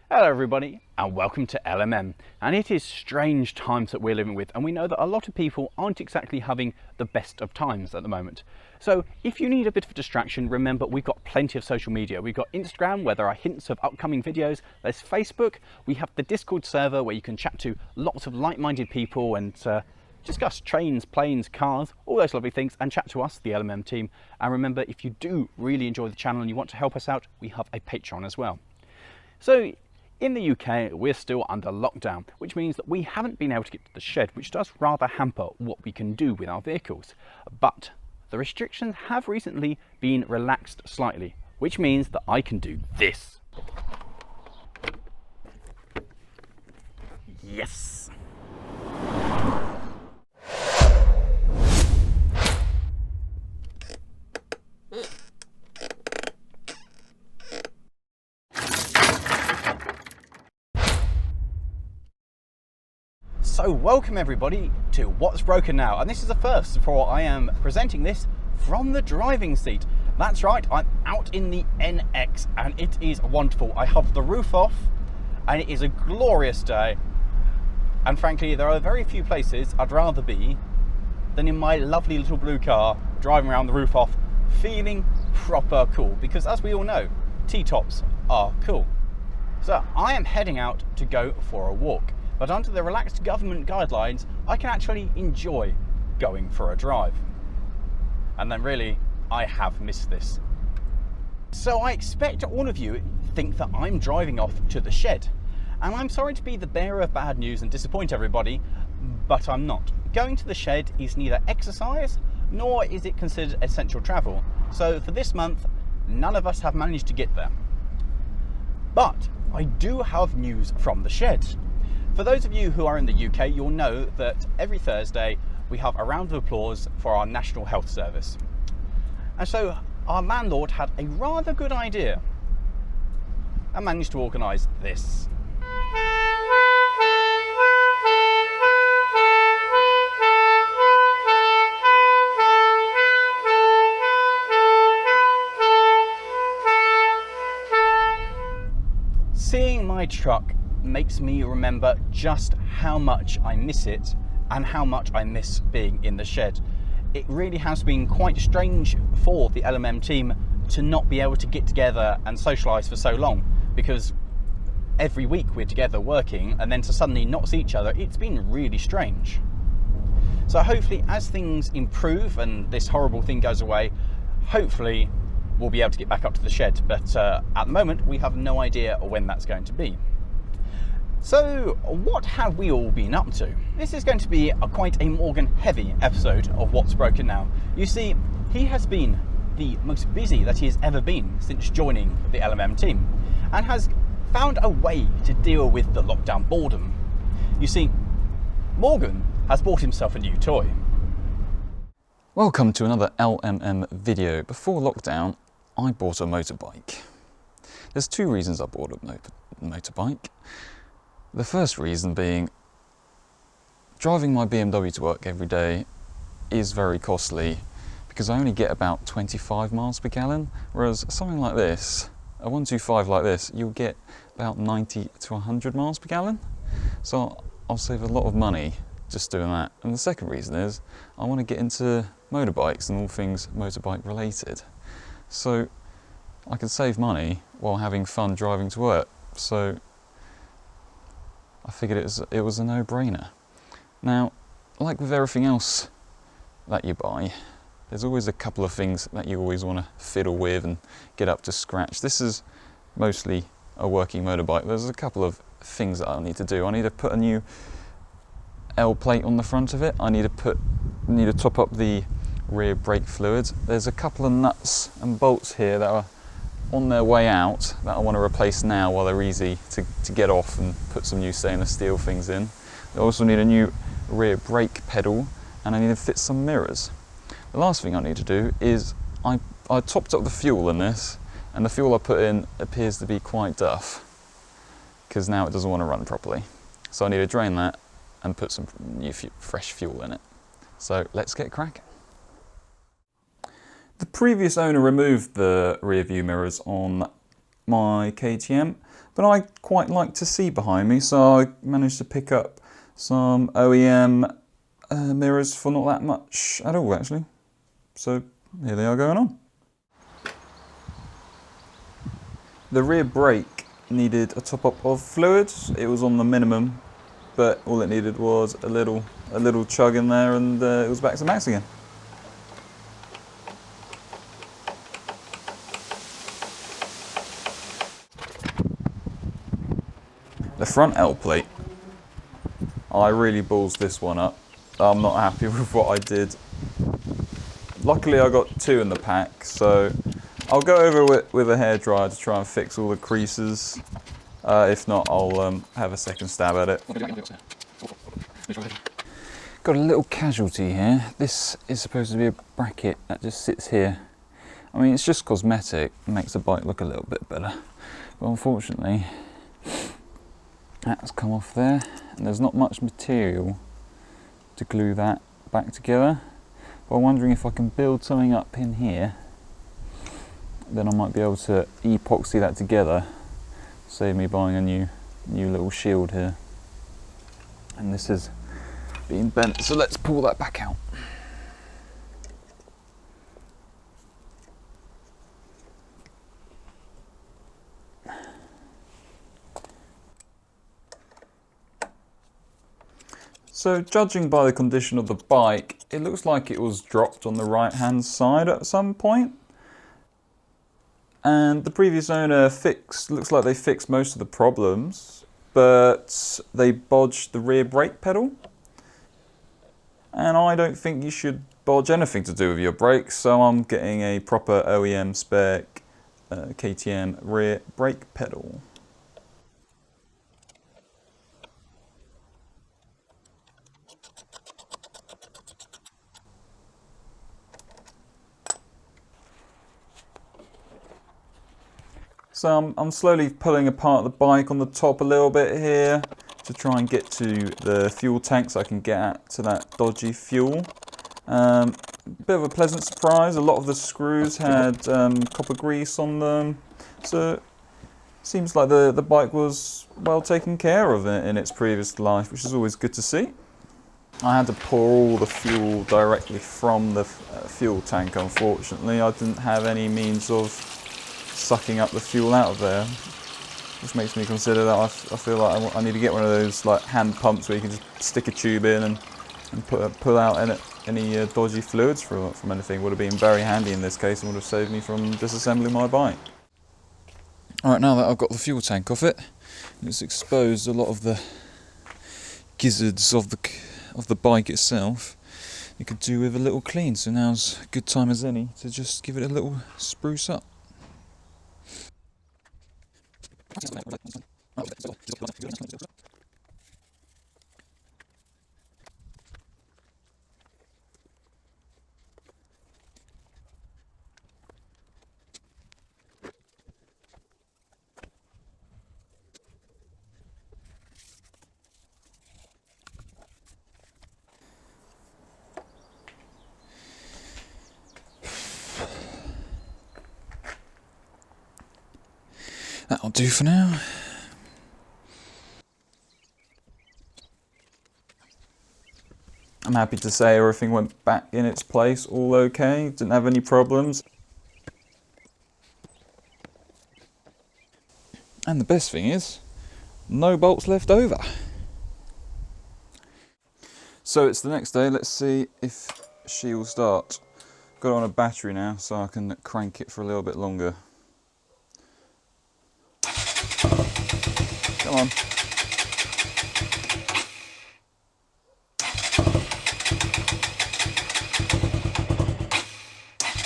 Hello everybody and welcome to LMM. And it is strange times that we're living with, and we know that a lot of people aren't exactly having the best of times at the moment. So if you need a bit of a distraction, remember we've got plenty of social media. We've got Instagram where there are hints of upcoming videos. There's Facebook. We have the Discord server where you can chat to lots of like-minded people and discuss trains, planes, cars, all those lovely things, and chat to us, the LMM team. And remember, if you do really enjoy the channel and you want to help us out, we have a Patreon as well. So in the UK, we're still under lockdown, which means that we haven't been able to get to the shed, which does rather hamper what we can do with our vehicles. But the restrictions have recently been relaxed slightly, which means that I can do this. Yes! So welcome everybody to What's Broken Now, and this is the first, for I am presenting this from the driving seat. That's right, I'm out in the NX and it is wonderful. I have the roof off and it is a glorious day, and frankly there are very few places I'd rather be than in my lovely little blue car driving around the roof off, feeling proper cool, because as we all know, T-tops are cool. So I am heading out to go for a walk. But under the relaxed government guidelines, I can actually enjoy going for a drive. And then really, I have missed this. So I expect all of you think that I'm driving off to the shed. And I'm sorry to be the bearer of bad news and disappoint everybody, but I'm not. Going to the shed is neither exercise, nor is it considered essential travel. So for this month, none of us have managed to get there. But I do have news from the shed. For those of you who are in the UK, you'll know that every Thursday we have a round of applause for our National Health Service. And so our landlord had a rather good idea and managed to organise this. Seeing my truck makes me remember just how much I miss it and how much I miss being in the shed. It really has been quite strange for the LMM team to not be able to get together and socialise for so long, because every week we're together working and then to suddenly not see each other, it's been really strange. So hopefully as things improve and this horrible thing goes away, hopefully we'll be able to get back up to the shed, but at the moment we have no idea when that's going to be. So what have we all been up to? This is going to be quite a Morgan heavy episode of What's Broken Now. You see, he has been the most busy that he has ever been since joining the LMM team, and has found a way to deal with the lockdown boredom. You see, Morgan has bought himself a new toy. Welcome to another LMM video. Before lockdown, I bought a motorbike. There's two reasons I bought a motorbike. The first reason being, driving my BMW to work every day is very costly because I only get about 25 miles per gallon, whereas something like this, a 125 like this, you'll get about 90 to 100 miles per gallon. So I'll save a lot of money just doing that. And the second reason is I want to get into motorbikes and all things motorbike related. So I can save money while having fun driving to work. So I figured it was a no-brainer. Now, like with everything else that you buy, there's always a couple of things that you always want to fiddle with and get up to scratch. This is mostly a working motorbike. There's a couple of things that I need to do. I need to put a new L plate on the front of it. I need to top up the rear brake fluids. There's a couple of nuts and bolts here that are on their way out that I want to replace now while they're easy to get off, and put some new stainless steel things in. I also need a new rear brake pedal, and I need to fit some mirrors. The last thing I need to do is I topped up the fuel in this, and the fuel I put in appears to be quite duff because now it doesn't want to run properly. So I need to drain that and put some new fresh fuel in it. So let's get cracking. The previous owner removed the rear view mirrors on my KTM, but I quite like to see behind me, so I managed to pick up some OEM mirrors for not that much at all actually. So here they are going on. The rear brake needed a top up of fluid. It was on the minimum, but all it needed was a little chug in there, and it was back to max again. The front L plate, I really ballsed this one up. I'm not happy with what I did. Luckily I got 2 in the pack, so I'll go over it with a hairdryer to try and fix all the creases. If not, I'll have a second stab at it. Got a little casualty here. This is supposed to be a bracket that just sits here. I mean, it's just cosmetic, it makes the bike look a little bit better. But unfortunately, that's come off there, and there's not much material to glue that back together. But I'm wondering if I can build something up in here, then I might be able to epoxy that together, save me buying a new little shield here. And this is being bent, so let's pull that back out. So judging by the condition of the bike, it looks like it was dropped on the right hand side at some point. And the previous owner looks like they fixed most of the problems, but they bodged the rear brake pedal. And I don't think you should bodge anything to do with your brakes, so I'm getting a proper OEM spec KTM rear brake pedal. So I'm slowly pulling apart the bike on the top a little bit here to try and get to the fuel tank so I can get at to that dodgy fuel. Bit of a pleasant surprise, a lot of the screws had copper grease on them, so it seems like the bike was well taken care of in its previous life, which is always good to see. I had to pour all the fuel directly from the fuel tank, unfortunately. I didn't have any means of sucking up the fuel out of there, which makes me consider that I feel like I need to get one of those like hand pumps where you can just stick a tube in and pull out any dodgy fluids from anything. Would have been very handy in this case and would have saved me from disassembling my bike. Alright, now that I've got the fuel tank off it, it's exposed a lot of the gizzards of the bike itself. You could do with a little clean, so now's a good time as any to just give it a little spruce up. That'll do for now. I'm happy to say everything went back in its place all okay, didn't have any problems. And the best thing is, no bolts left over. So it's the next day, let's see if she will start. Got it on a battery now, so I can crank it for a little bit longer. Come on.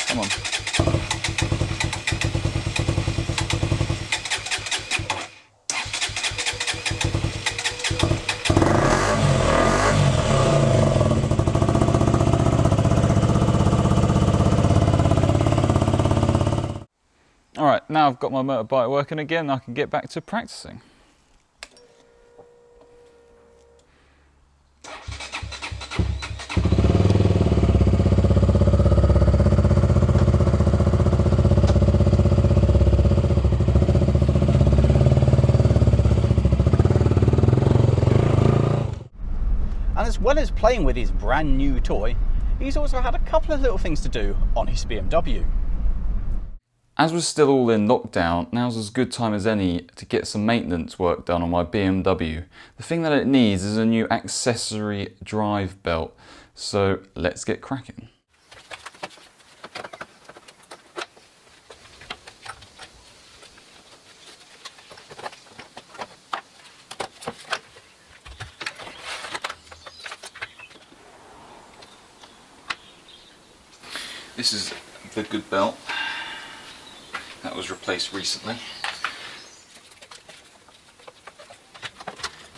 Come on. Alright, now I've got my motorbike working again, I can get back to practicing. And as well as playing with his brand new toy, he's also had a couple of little things to do on his BMW. As we're still all in lockdown, now's as good time as any to get some maintenance work done on my BMW. The thing that it needs is a new accessory drive belt, so let's get cracking. This is the good belt that was replaced recently.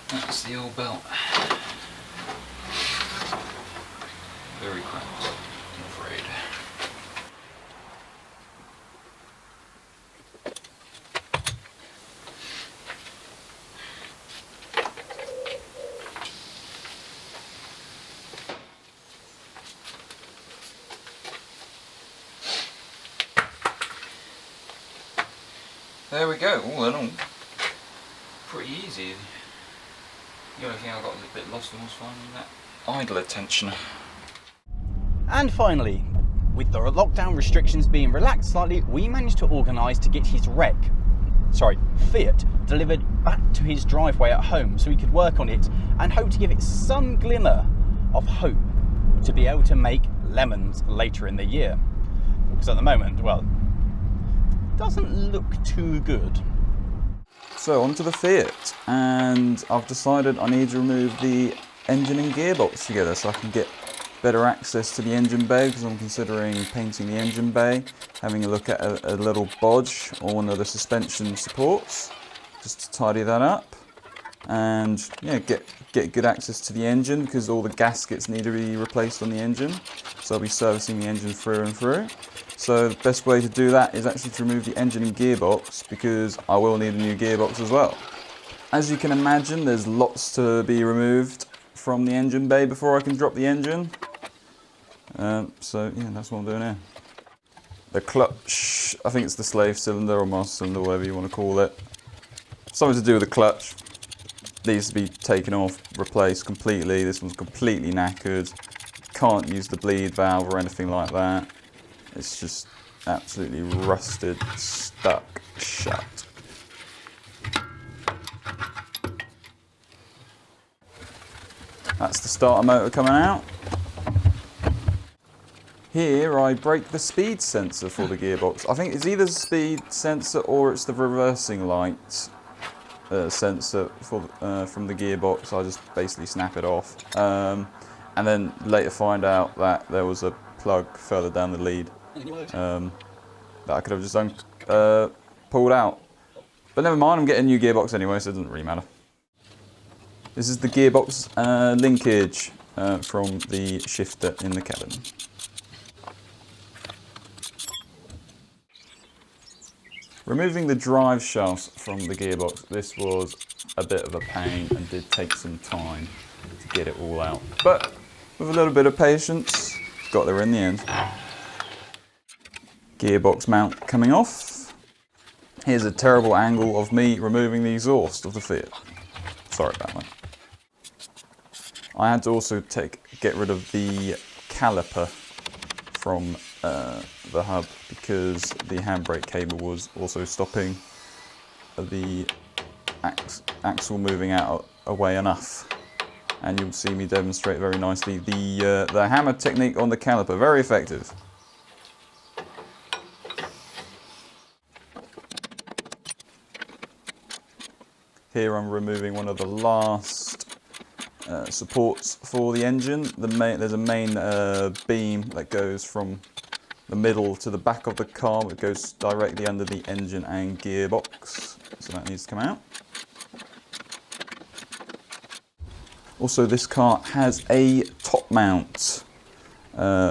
That's the old belt. Very cracked, I'm afraid. There we go, all in all, pretty easy. The only thing I got a bit lost in was finding that idler tensioner. And finally, with the lockdown restrictions being relaxed slightly, we managed to organise to get his Fiat, delivered back to his driveway at home so he could work on it and hope to give it some glimmer of hope to be able to make lemons later in the year. Because at the moment, well, doesn't look too good. So onto the Fiat, and I've decided I need to remove the engine and gearbox together so I can get better access to the engine bay, because I'm considering painting the engine bay, having a look at a little bodge or one of the suspension supports, just to tidy that up, and yeah, get good access to the engine, because all the gaskets need to be replaced on the engine, so I'll be servicing the engine through and through. So the best way to do that is actually to remove the engine and gearbox, because I will need a new gearbox as well. As you can imagine, there's lots to be removed from the engine bay before I can drop the engine. So yeah, that's what I'm doing here. The clutch, I think it's the slave cylinder or master cylinder, whatever you want to call it. Something to do with the clutch. Needs to be taken off, replaced completely. This one's completely knackered. Can't use the bleed valve or anything like that. It's just absolutely rusted, stuck shut. That's the starter motor coming out. Here I break the speed sensor for the gearbox. I think it's either the speed sensor or it's the reversing light sensor for, from the gearbox. I just basically snap it off. And then later find out that there was a plug further down the lead that I could have just pulled out. But never mind, I'm getting a new gearbox anyway, so it doesn't really matter. This is the gearbox linkage from the shifter in the cabin. Removing the drive shafts from the gearbox, this was a bit of a pain and did take some time to get it all out. But with a little bit of patience, got there in the end. Gearbox mount coming off. Here's a terrible angle of me removing the exhaust of the Fiat. Sorry about that. I had to also get rid of the caliper from the hub, because the handbrake cable was also stopping the axle moving out away enough. And you'll see me demonstrate very nicely the hammer technique on the caliper, very effective. Here I'm removing one of the last supports for the engine. There's a main beam that goes from the middle to the back of the car. It goes directly under the engine and gearbox, so that needs to come out. Also, this car has a top mount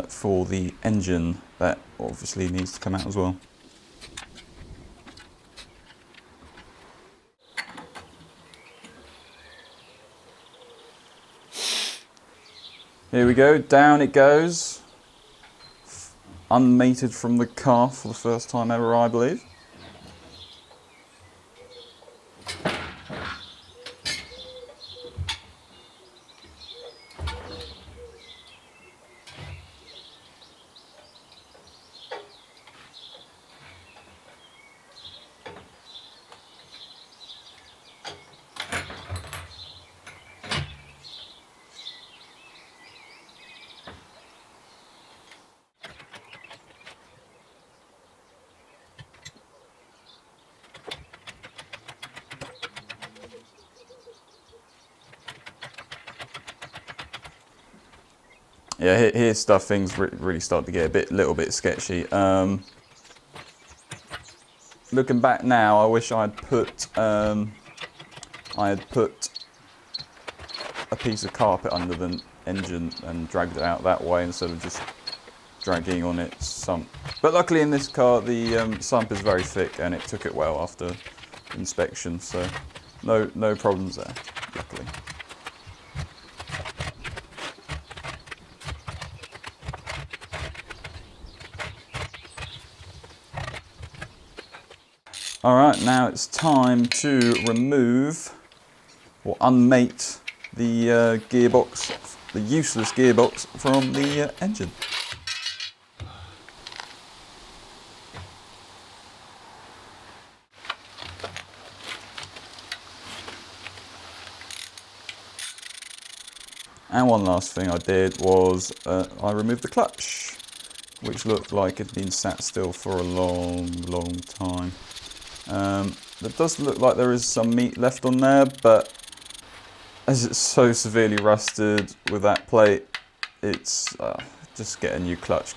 for the engine that obviously needs to come out as well. Here we go, down it goes. Unmated from the car for the first time ever, I believe. Yeah, here's stuff things really start to get a little bit sketchy. Looking back now, I wish I had put a piece of carpet under the engine and dragged it out that way instead of just dragging on its sump. But luckily in this car the sump is very thick and it took it well after inspection, so no problems there, luckily. Alright, now it's time to remove or unmate the gearbox, the useless gearbox from the engine. And one last thing I did was I removed the clutch, which looked like it had been sat still for a long time. It does look like there is some meat left on there, but as it's so severely rusted with that plate, it's just get a new clutch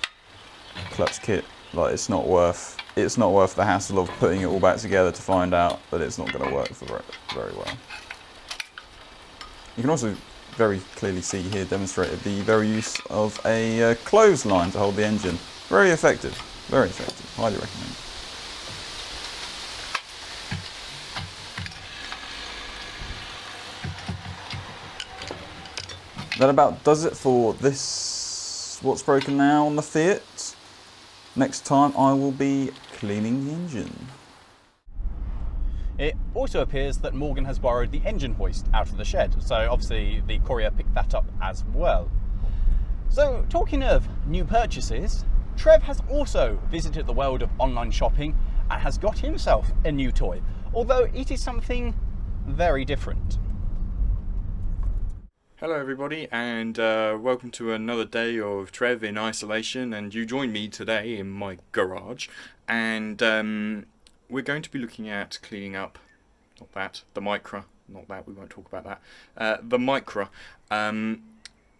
kit. Like it's not worth the hassle of putting it all back together to find out that it's not going to work for very well. You can also very clearly see here demonstrated the very use of a clothesline to hold the engine. Very effective, highly recommend. That about does it for this What's Broken Now on the Fiat. Next time I will be cleaning the engine. It also appears that Morgan has borrowed the engine hoist out of the shed, so obviously the courier picked that up as well. So talking of new purchases, Trev has also visited the world of online shopping and has got himself a new toy, although it is something very different. Hello everybody, and welcome to another day of Trev in isolation, and you join me today in my garage, and we're going to be looking at cleaning up, the Micra, we won't talk about that, the Micra,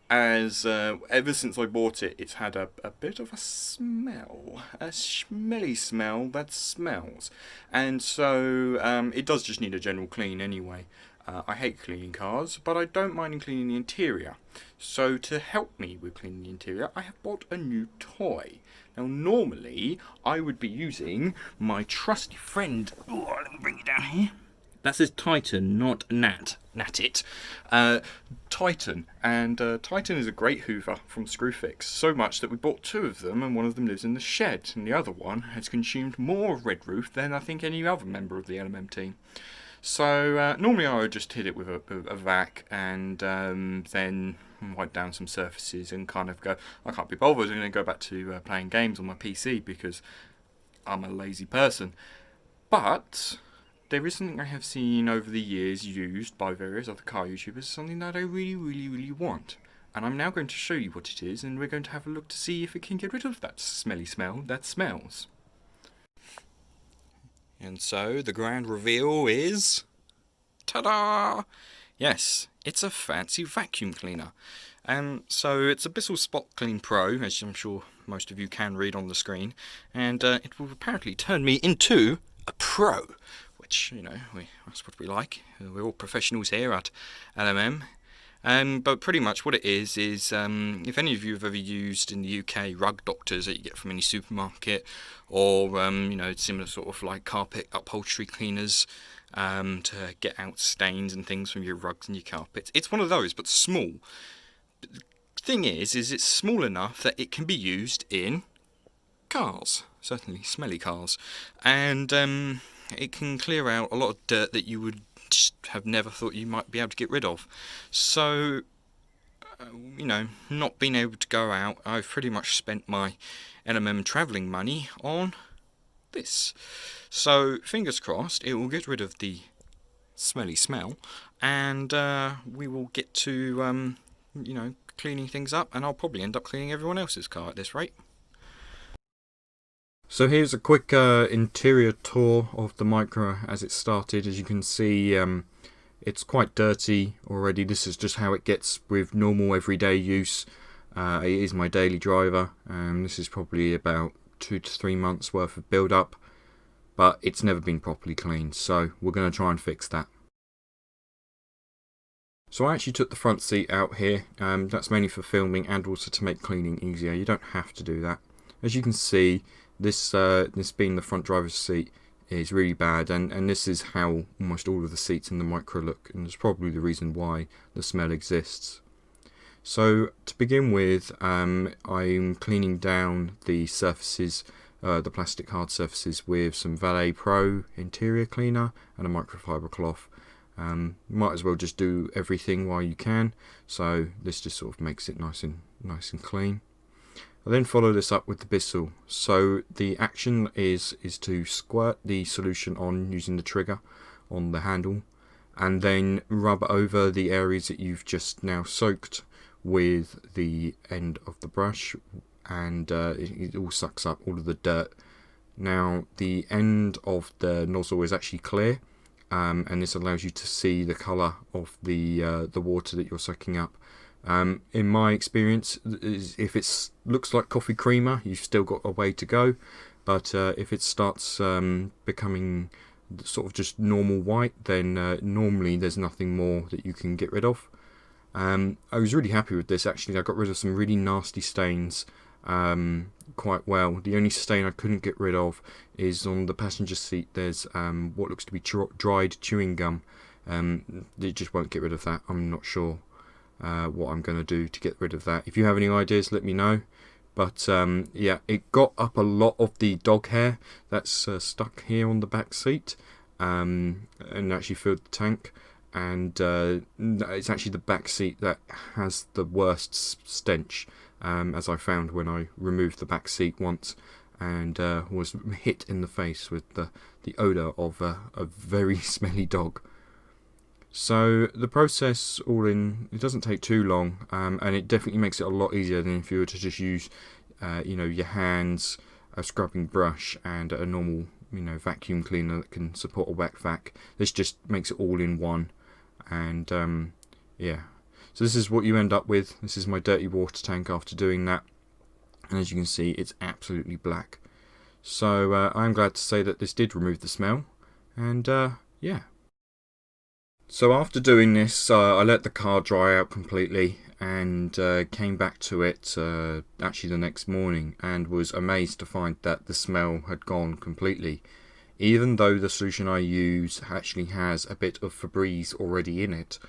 as ever since I bought it, it's had a bit of a smell, a smelly smell that smells, and so it does just need a general clean anyway. I hate cleaning cars, but I don't mind cleaning the interior. So to help me with cleaning the interior, I have bought a new toy. Now normally, I would be using my trusty friend, let me bring it down here. That says Titan, not Nat it. Titan, and Titan is a great hoover from Screwfix, so much that we bought two of them, and one of them lives in the shed, and the other one has consumed more of Red Roof than I think any other member of the LMM team. So normally I would just hit it with a vac and then wipe down some surfaces and kind of go, I can't be bothered, I'm going to go back to playing games on my PC because I'm a lazy person. But there is something I have seen over the years used by various other car YouTubers, something that I really want. And I'm now going to show you what it is, and we're going to have a look to see if it can get rid of that smelly smell that smells. And so the grand reveal is, ta-da! Yes, it's a fancy vacuum cleaner. So it's a Bissell Spot Clean Pro, as I'm sure most of you can read on the screen, and it will apparently turn me into a pro, which, you know, that's what we like. We're all professionals here at LMM. But pretty much what it is if any of you have ever used in the UK rug doctors that you get from any supermarket, or you know, similar sort of like carpet upholstery cleaners to get out stains and things from your rugs and your carpets. It's one of those, but small. But the thing is it's small enough that it can be used in cars, certainly smelly cars, and it can clear out a lot of dirt that you would just have never thought you might be able to get rid of. So, you know, not being able to go out, I've pretty much spent my LMM travelling money on this. So, fingers crossed, it will get rid of the smelly smell, and we will get to, you know, cleaning things up, and I'll probably end up cleaning everyone else's car at this rate. So here's a quick interior tour of the Micra as it started. As you can see, it's quite dirty already. This is just how it gets with normal everyday use. It is my daily driver, and this is probably about 2 to 3 months worth of build up, but it's never been properly cleaned, so we're going to try and fix that. So I actually took the front seat out here. That's mainly for filming and also to make cleaning easier. You don't have to do that. As you can see, this being the front driver's seat is really bad, and this is how almost all of the seats in the Micra look, and it's probably the reason why the smell exists. So to begin with, I'm cleaning down the surfaces, the plastic hard surfaces, with some Valet Pro interior cleaner and a microfiber cloth. Might as well just do everything while you can, so this just sort of makes it nice and clean. I then follow this up with the Bissell. So the action is to squirt the solution on using the trigger on the handle, and then rub over the areas that you've just now soaked with the end of the brush, and it all sucks up all of the dirt. Now the end of the nozzle is actually clear, and this allows you to see the colour of the water that you're sucking up. In my experience, if it looks like coffee creamer, you've still got a way to go, but if it starts becoming sort of just normal white, then normally there's nothing more that you can get rid of. I was really happy with this actually. I got rid of some really nasty stains quite well. The only stain I couldn't get rid of is on the passenger seat. There's what looks to be dried chewing gum. It just won't get rid of that. I'm not sure what I'm going to do to get rid of that. If you have any ideas, let me know. But yeah, it got up a lot of the dog hair that's stuck here on the back seat, and actually filled the tank. And it's actually the back seat that has the worst stench, as I found when I removed the back seat once, and was hit in the face with the odour of a very smelly dog. So the process all in, it doesn't take too long, and it definitely makes it a lot easier than if you were to just use your hands, a scrubbing brush, and a normal vacuum cleaner that can support a wet vac. This just makes it all in one. And yeah, so this is what you end up with. This is my dirty water tank after doing that, and as you can see, it's absolutely black. So I'm glad to say that this did remove the smell, and yeah. So after doing this, I let the car dry out completely, and came back to it actually the next morning, and was amazed to find that the smell had gone completely. Even though the solution I use actually has a bit of Febreze already in it,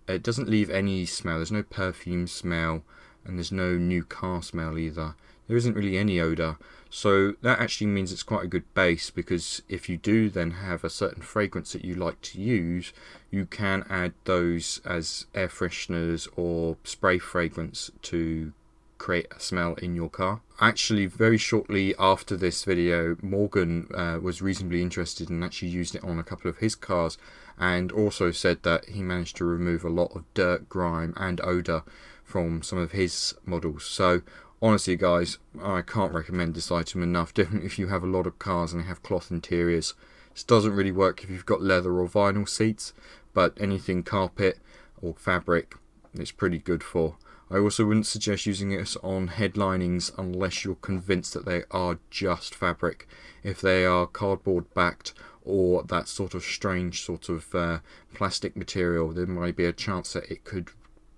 it doesn't leave any smell. There's no perfume smell, and there's no new car smell either. There isn't really any odour, so that actually means it's quite a good base, because if you do then have a certain fragrance that you like to use, you can add those as air fresheners or spray fragrance to create a smell in your car. Actually, very shortly after this video, Morgan was reasonably interested and actually used it on a couple of his cars, and also said that he managed to remove a lot of dirt, grime and odour from some of his models. So honestly guys, I can't recommend this item enough. Definitely if you have a lot of cars and they have cloth interiors. This doesn't really work if you've got leather or vinyl seats, but anything carpet or fabric it's pretty good for. I also wouldn't suggest using it on headlinings unless you're convinced that they are just fabric. If they are cardboard backed or that sort of strange sort of plastic material, there might be a chance that it could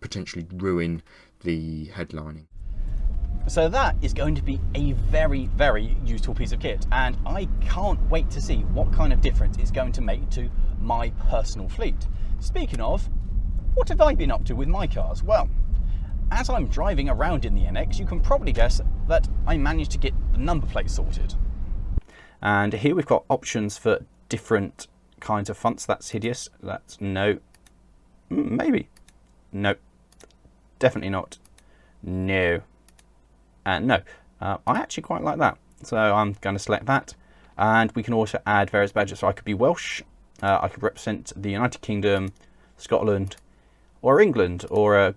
potentially ruin the headlining. So that is going to be a very, very useful piece of kit, and I can't wait to see what kind of difference it's going to make to my personal fleet. Speaking of, what have I been up to with my cars? Well, as I'm driving around in the NX, you can probably guess that I managed to get the number plate sorted. And here we've got options for different kinds of fonts. That's hideous. That's no. Maybe. No. Definitely not. No. And no. I actually quite like that. So I'm going to select that. And we can also add various badges. So I could be Welsh. I could represent the United Kingdom, Scotland, or England, or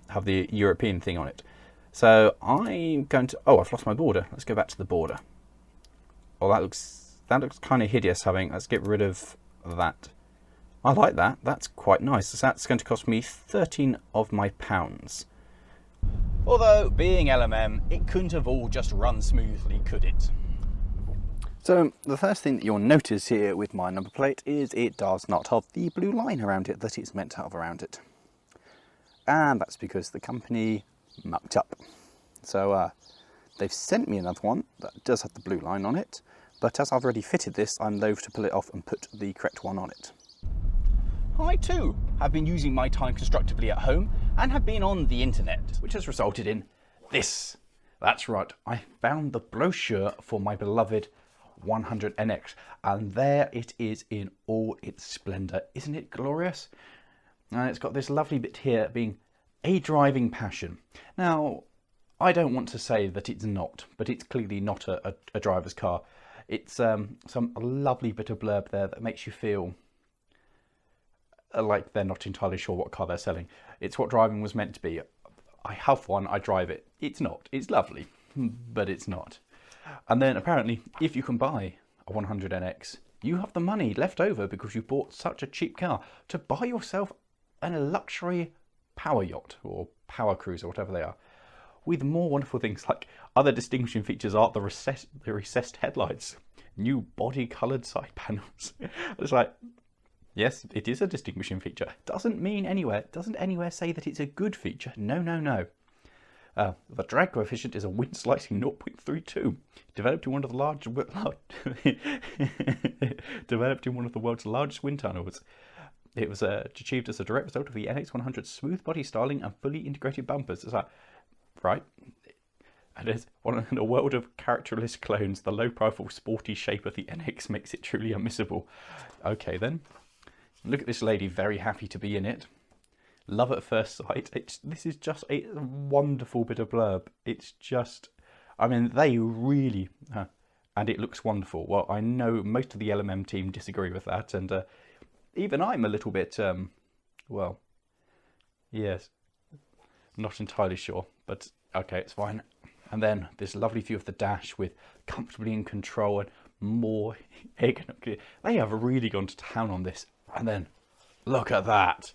have the European thing on it. So I'm going to, oh, I've lost my border. Let's go back to the border. Oh, that looks kind of hideous having, let's get rid of that. I like that. That's quite nice. So that's going to cost me 13 of my pounds. Although, being LMM, it couldn't have all just run smoothly, could it? So, the first thing that you'll notice here with my number plate is it does not have the blue line around it that it's meant to have around it. And that's because the company mucked up. So, they've sent me another one that does have the blue line on it, but as I've already fitted this, I'm loath to pull it off and put the correct one on it. I too have been using my time constructively at home and have been on the internet, which has resulted in this. That's right, I found the brochure for my beloved 100NX, and there it is in all its splendour. Isn't it glorious? And it's got this lovely bit here being a driving passion. Now, I don't want to say that it's not, but it's clearly not a driver's car. It's some lovely bit of blurb there that makes you feel like they're not entirely sure what car they're selling. It's what driving was meant to be. I have one, I drive it. It's not. It's lovely, but it's not. And then apparently, if you can buy a 100NX, you have the money left over because you bought such a cheap car to buy yourself a luxury power yacht or power cruiser, whatever they are, with more wonderful things like other distinguishing features are the recessed headlights, new body-coloured side panels. It's like, yes, it is a distinguishing feature. Doesn't anywhere say that it's a good feature. No. The drag coefficient is a wind slicing 0.32, developed in one of the world's largest wind tunnels. It was achieved as a direct result of the NX100's smooth body styling and fully integrated bumpers. It's like, right. And in a world of characterless clones, the low-profile, sporty shape of the NX makes it truly unmissable. Okay then. Look at this lady, very happy to be in it. Love at first sight. This is just a wonderful bit of blurb. It's just, I mean, they really, and it looks wonderful. Well, I know most of the LMM team disagree with that, and even I'm a little bit, well, yes, not entirely sure, but okay, it's fine. And then this lovely view of the dash with comfortably in control and more ergonomic. They have really gone to town on this. And then, look at that.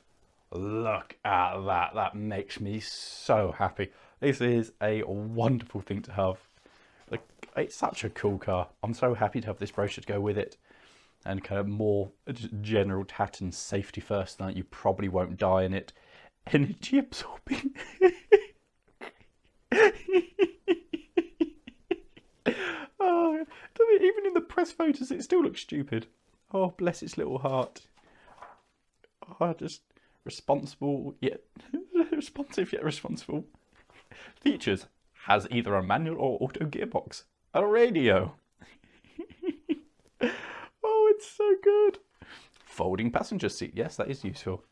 Look at that. That makes me so happy. This is a wonderful thing to have. Like, it's such a cool car. I'm so happy to have this brochure to go with it. And kind of more general tat and safety first, that you probably won't die in it. Energy absorbing. Oh, even in the press photos, it still looks stupid. Oh, bless its little heart. Oh, just responsive yet responsible. Features: has either a manual or auto gearbox, a radio. Oh, it's so good. Folding passenger seat. Yes, that is useful.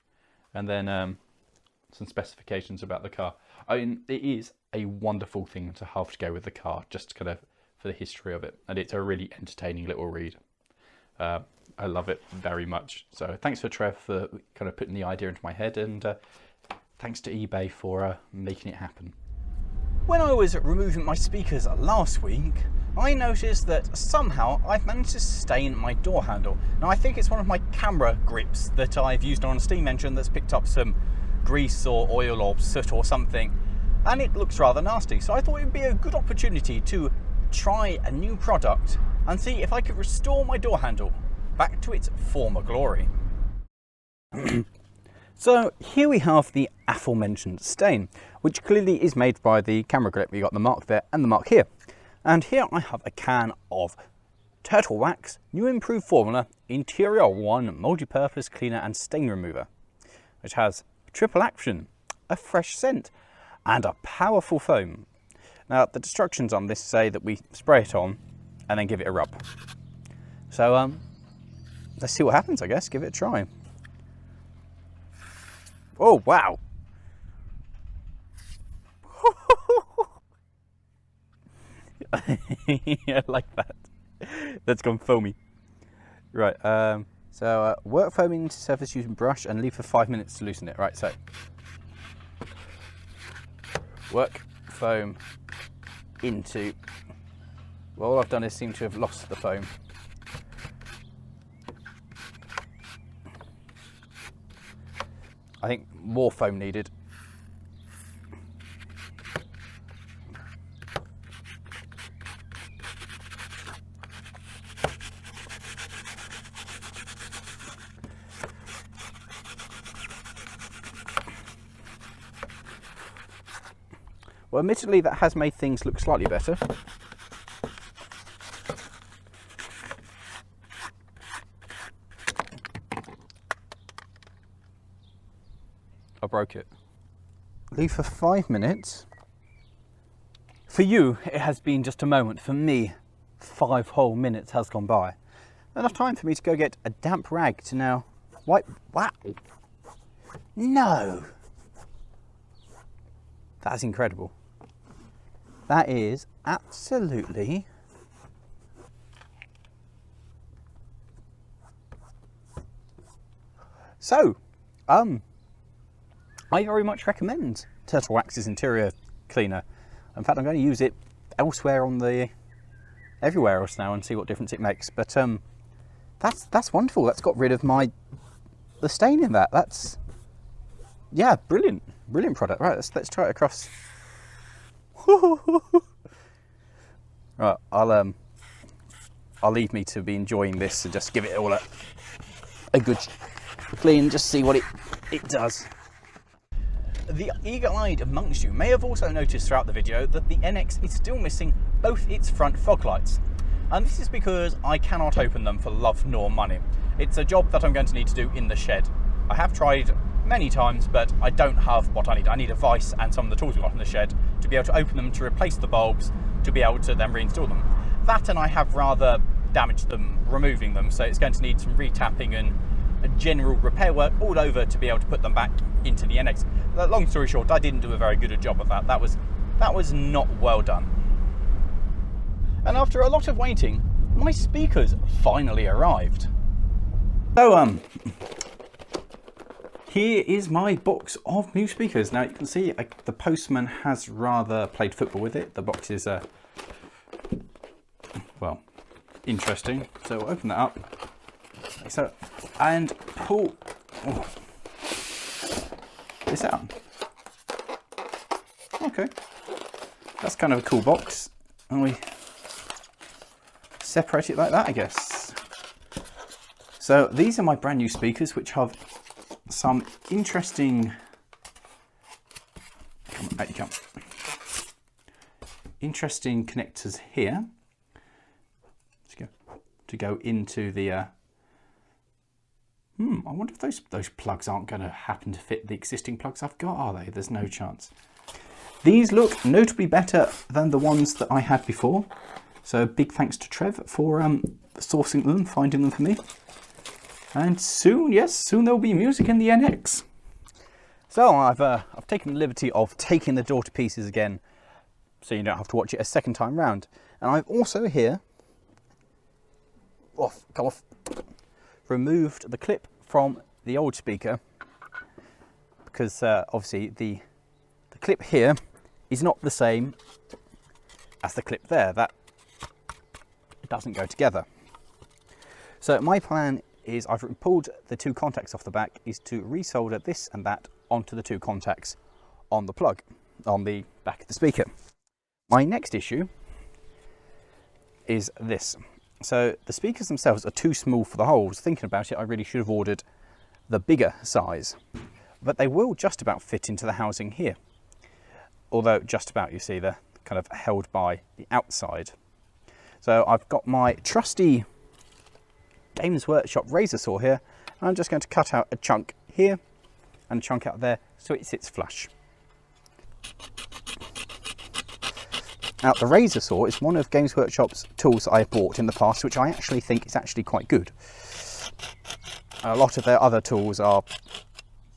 And then some specifications about the car. I mean, it is a wonderful thing to have to go with the car, just kind of for the history of it. And it's a really entertaining little read. I love it very much. So thanks for Trev for kind of putting the idea into my head, and thanks to eBay for making it happen. When I was removing my speakers last week, I noticed that somehow I've managed to stain my door handle. Now I think it's one of my camera grips that I've used on a steam engine that's picked up some grease or oil or soot or something, and it looks rather nasty. So I thought it would be a good opportunity to try a new product and see if I could restore my door handle back to its former glory. So here we have the aforementioned stain, which clearly is made by the camera grip. You got the mark there and the mark here. And here I have a can of Turtle Wax New Improved Formula Interior 1 Multi-Purpose Cleaner and Stain Remover, which has triple action, a fresh scent, and a powerful foam. Now the instructions on this say that we spray it on and then give it a rub. So let's see what happens, I guess. Give it a try. Oh, wow. I like that. That's gone foamy. Right, so work foaming into surface using brush and leave for 5 minutes to loosen it. Right, so work foam into, well, all I've done is seem to have lost the foam. I think more foam needed. Well, admittedly, that has made things look slightly better. I broke it. Leave for 5 minutes. For you, it has been just a moment. For me, 5 whole minutes has gone by. Enough time for me to go get a damp rag to now wipe. Wow. No. That's incredible. That is absolutely... So, I very much recommend Turtle Wax's interior cleaner. In fact, I'm going to use it elsewhere on the... everywhere else now and see what difference it makes. But that's wonderful. That's got rid of the stain in that. That's... yeah, brilliant. Brilliant product. Right, let's try it across. Right, I'll leave me to be enjoying this and just give it all a good clean, just see what it does. The eagle-eyed amongst you may have also noticed throughout the video that the NX is still missing both its front fog lights. And this is because I cannot open them for love nor money. It's a job that I'm going to need to do in the shed. I have tried many times, but I don't have what I need. I need a vise and some of the tools we've got in the shed to be able to open them, to replace the bulbs, to be able to then reinstall them. That, and I have rather damaged them removing them, so it's going to need some retapping and a general repair work all over to be able to put them back into the NX. Long story short, I didn't do a very good job of that. That was not well done. And after a lot of waiting, my speakers finally arrived. So here is my box of new speakers. Now you can see the postman has rather played football with it. The box is well, interesting. So we'll open that up. So, and pull this out. Okay, that's kind of a cool box. And we separate it like that, I guess. So these are my brand new speakers, which have some interesting, interesting connectors here to go into the I wonder if those plugs aren't going to happen to fit the existing plugs I've got, are they? There's no chance. These look notably better than the ones that I had before. So big thanks to Trev for sourcing them, finding them for me. And soon, yes, soon there'll be music in the NX. So I've taken the liberty of taking the door to pieces again, so you don't have to watch it a second time round. And I've also here, removed the clip from the old speaker, because obviously the clip here is not the same as the clip there. That doesn't go together. So my plan is, I've pulled the two contacts off the back, is to resolder this and that onto the two contacts on the plug on the back of the speaker. My next issue is this. So the speakers themselves are too small for the holes. Thinking about it, I really should have ordered the bigger size, but they will just about fit into the housing here. Although just about, you see, they're kind of held by the outside. So I've got my trusty Games Workshop razor saw here. And I'm just going to cut out a chunk here and a chunk out there so it sits flush. Now the razor saw is one of Games Workshop's tools that I bought in the past, which I actually think is actually quite good. A lot of their other tools are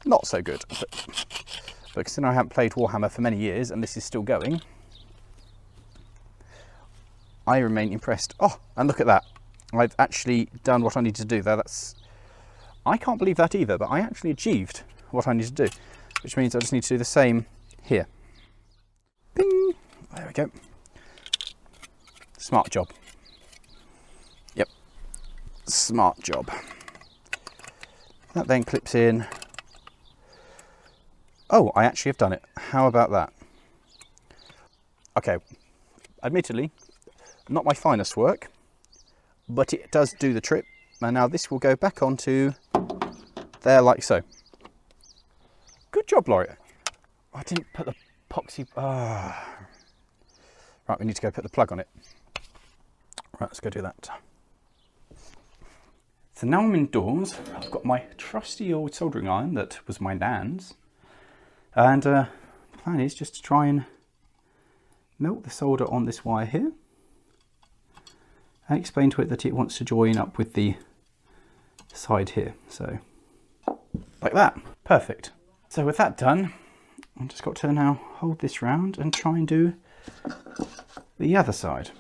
not so good, but considering I haven't played Warhammer for many years and this is still going, I remain impressed. Oh, and look at that. I've actually done what I need to do there. I can't believe that either, but I actually achieved what I need to do, which means I just need to do the same here. Bing! There we go. Smart job. Yep. Smart job. That then clips in. Oh, I actually have done it. How about that? Okay. Admittedly, not my finest work, but it does do the trick. And now this will go back onto there like so. Good job, Lawrie. I didn't put the epoxy. Right, we need to go put the plug on it. Right, let's go do that. So now I'm indoors. I've got my trusty old soldering iron that was my nan's. And the plan is just to try and melt the solder on this wire here. And explain to it that it wants to join up with the side here. So, like that. Perfect. So with that done, I've just got to now hold this round and try and do the other side.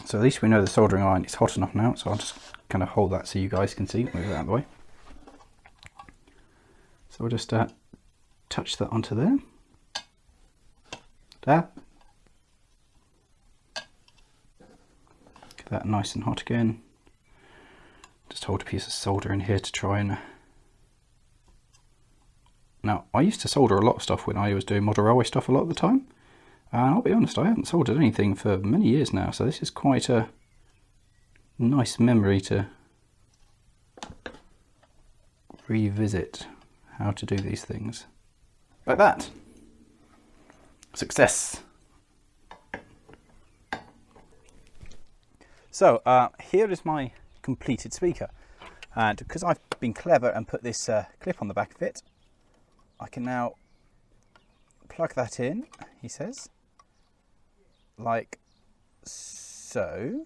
So at least we know the soldering iron is hot enough now, so I'll just kind of hold that so you guys can see. Move it out of the way. So we'll just touch that onto there. There. Get that nice and hot again. Just hold a piece of solder in here to try and... Now, I used to solder a lot of stuff when I was doing model railway stuff a lot of the time. And I'll be honest, I haven't soldered anything for many years now, so this is quite a nice memory to revisit how to do these things. Like that. Success. So, here is my completed speaker. And because I've been clever and put this clip on the back of it, I can now plug that in, he says. Like so.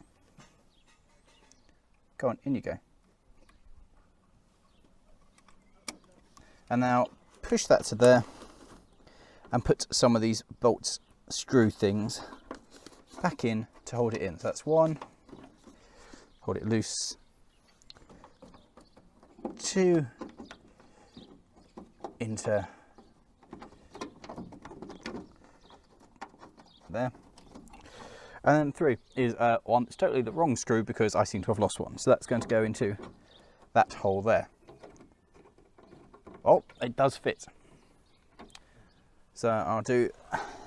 Go on, in you go. And now push that to there and put some of these bolts, screw things back in to hold it in. So that's one, hold it loose, two into there. And then 3 is one that's totally the wrong screw because I seem to have lost one. So that's going to go into that hole there. Oh, it does fit. So I'll do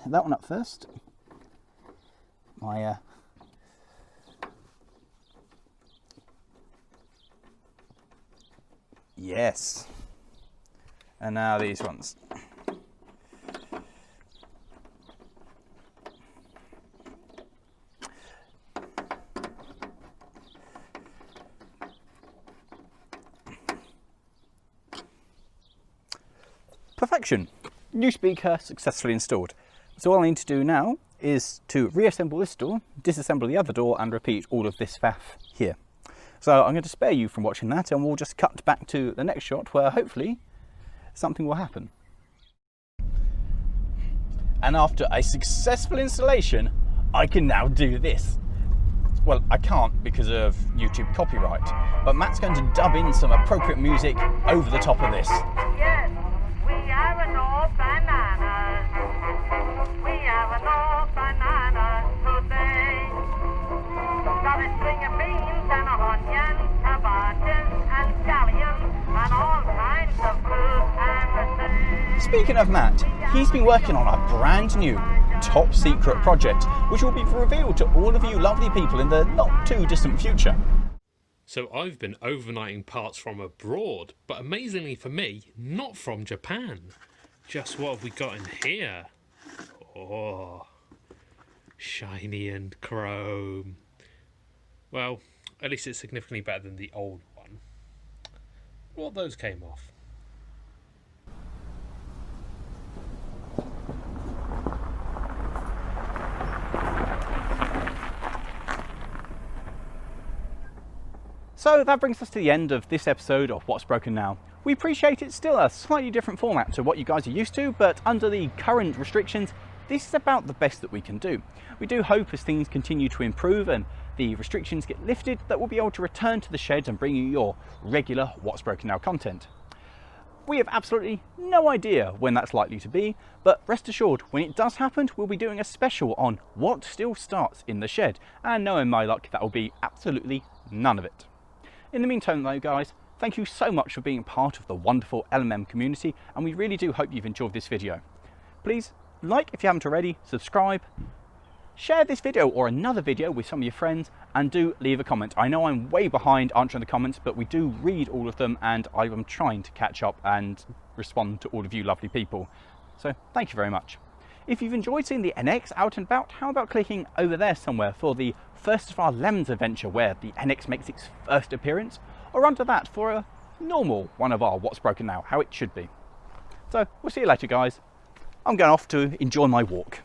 that one up first. My yes. And now these ones. Perfection. New speaker successfully installed. So all I need to do now is to reassemble this door, disassemble the other door and repeat all of this faff here. So I'm going to spare you from watching that and we'll just cut back to the next shot where hopefully something will happen. And after a successful installation, I can now do this. Well, I can't because of YouTube copyright, but Matt's going to dub in some appropriate music over the top of this. Yes, we have an old bananas. We have an old bananas today. Got a string of beans and onions, cabbages and scallions, and all kinds of fruit and Speaking of Matt, he's been working on a brand new top secret project, which will be revealed to all of you lovely people in the not too distant future. So I've been overnighting parts from abroad, but amazingly for me, not from Japan. Just what have we got in here? Oh, shiny and chrome. Well, at least it's significantly better than the old one. Well, those came off. So that brings us to the end of this episode of What's Broken Now. We appreciate it's still a slightly different format to what you guys are used to, but under the current restrictions, this is about the best that we can do. We do hope as things continue to improve and the restrictions get lifted that we'll be able to return to the shed and bring you your regular What's Broken Now content. We have absolutely no idea when that's likely to be, but rest assured, when it does happen, we'll be doing a special on what still starts in the shed, and knowing my luck, that will be absolutely none of it. In the meantime though guys, thank you so much for being part of the wonderful LMM community, and we really do hope you've enjoyed this video. Please like if you haven't already, subscribe, share this video or another video with some of your friends, and do leave a comment. I know I'm way behind answering the comments, but we do read all of them, and I'm trying to catch up and respond to all of you lovely people. So thank you very much. If you've enjoyed seeing the NX out and about, how about clicking over there somewhere for the first of our Lemons adventure, where the NX makes its first appearance, or under that for a normal one of our What's Broken Now, how it should be. So we'll see you later, guys. I'm going off to enjoy my walk.